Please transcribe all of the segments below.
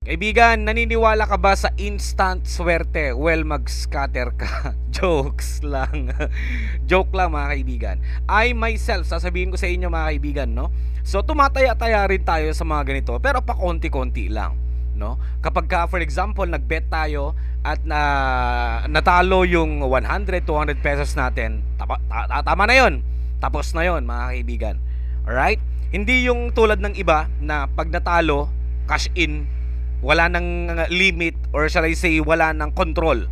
Kaibigan, naniniwala ka ba sa instant swerte? Well, mag-scatter ka. Jokes lang. Joke lang mga kaibigan. I myself, sasabihin ko sa inyo mga kaibigan, no? So, tumataya-taya rin tayo sa mga ganito, pero pa konti-konti lang, no? Kapag ka, for example, nag-bet tayo at natalo yung 100, 200 pesos natin, tama na yon. Tapos na yon mga kaibigan. Alright? Hindi yung tulad ng iba na pag natalo, cash in, wala nang limit, or shall I say wala nang control.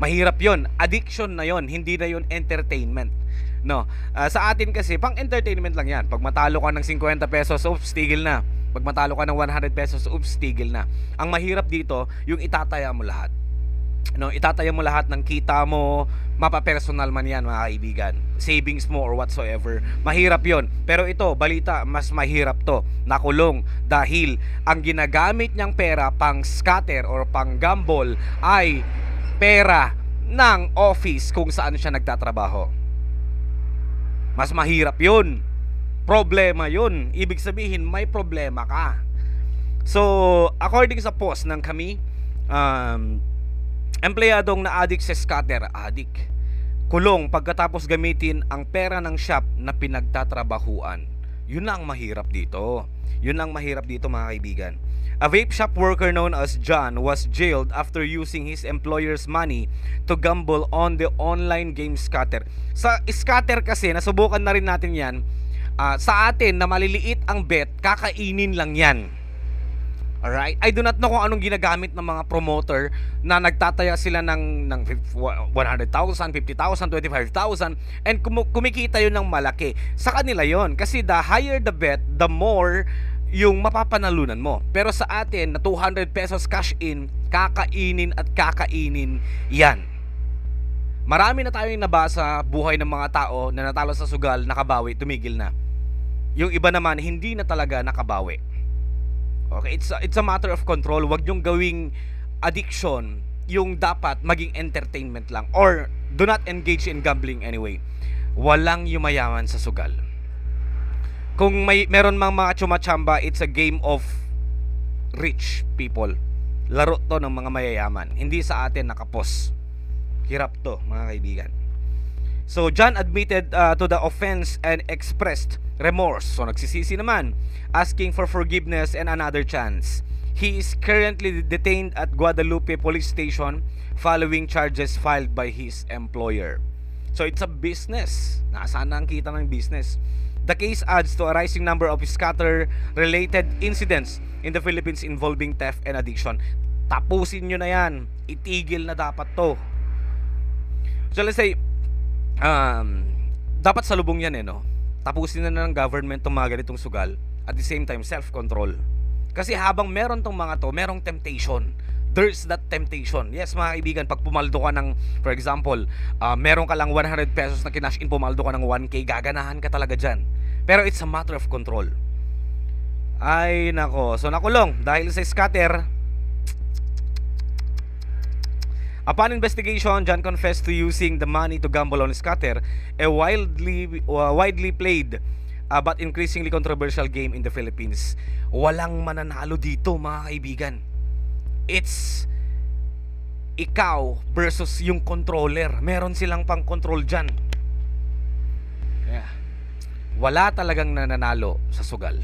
Mahirap yon, addiction na yon, hindi na yon entertainment, no? Sa atin kasi pang entertainment lang yan. Pag matalo ka ng 50 pesos, oops, tigil na. Pag matalo ka ng 100 pesos, oops, tigil na. Ang mahirap dito yung itataya mo lahat, no? Itataya mo lahat ng kita mo, mapapersonal man yan mga kaibigan, savings mo or whatsoever. Mahirap yon. Pero ito, balita, mas mahirap to, nakulong, dahil ang ginagamit niyang pera pang scatter or pang gamble ay pera ng office kung saan siya nagtatrabaho. Mas mahirap yun. Problema yun. Ibig sabihin may problema ka. So according sa post ng kami, empleyadong na addict sa scatter, addict, kulong pagkatapos gamitin ang pera ng shop na pinagtatrabahuan. Yun ang mahirap dito. Yun ang mahirap dito mga kaibigan. A vape shop worker known as John was jailed after using his employer's money to gamble on the online game scatter. Sa scatter kasi, nasubukan na rin natin yan. Sa atin na maliliit ang bet, kakainin lang yan. Alright? I do not know kung anong ginagamit ng mga promoter na nagtataya sila ng 100,000, 50,000, 25,000 and kumikita yun ng malaki. Sa kanila yon, kasi the higher the bet, the more yung mapapanalunan mo. Pero sa atin na 200 pesos cash in, kakainin at kakainin yan. Marami na tayong nabasa buhay ng mga tao na natalo sa sugal, nakabawi, tumigil na. Yung iba naman hindi na talaga nakabawi. Okay, it's a matter of control. Huwag nyong gawing addiction yung dapat maging entertainment lang, or do not engage in gambling anyway. Walang yumayaman sa sugal. Kung meron mang mga chumachamba, it's a game of rich people. Laro to ng mga mayayaman. Hindi sa atin nakapos. Hirap to mga kaibigan. So John admitted to the offense and expressed remorse. So nagsisisi naman, asking for forgiveness and another chance. He is currently detained at Guadalupe Police Station following charges filed by his employer. So it's a business. Nasaan na ang kita ng business? The case adds to a rising number of scatter-related incidents in the Philippines involving theft and addiction. Tapusin nyo na yan. Itigil na dapat to. So let's say, dapat salubong yan no? Tapusin na ng government itong mga ganitong sugal. At the same time, self-control. Kasi habang meron tong mga to, merong temptation. There's that temptation. Yes mga kaibigan, pag pumaldo ka ng, for example, meron ka lang 100 pesos na kinash in, pumaldo ka ng 1K, gaganahan ka talaga dyan. Pero it's a matter of control. Ay nako, so nakulong dahil sa scatter. Upon investigation, John confessed to using the money to gamble on scatter, a widely played but increasingly controversial game in the Philippines. Walang mananalo dito mga kaibigan. It's ikaw versus yung controller. Meron silang pang control dyan. Yeah. Wala talagang nananalo sa sugal.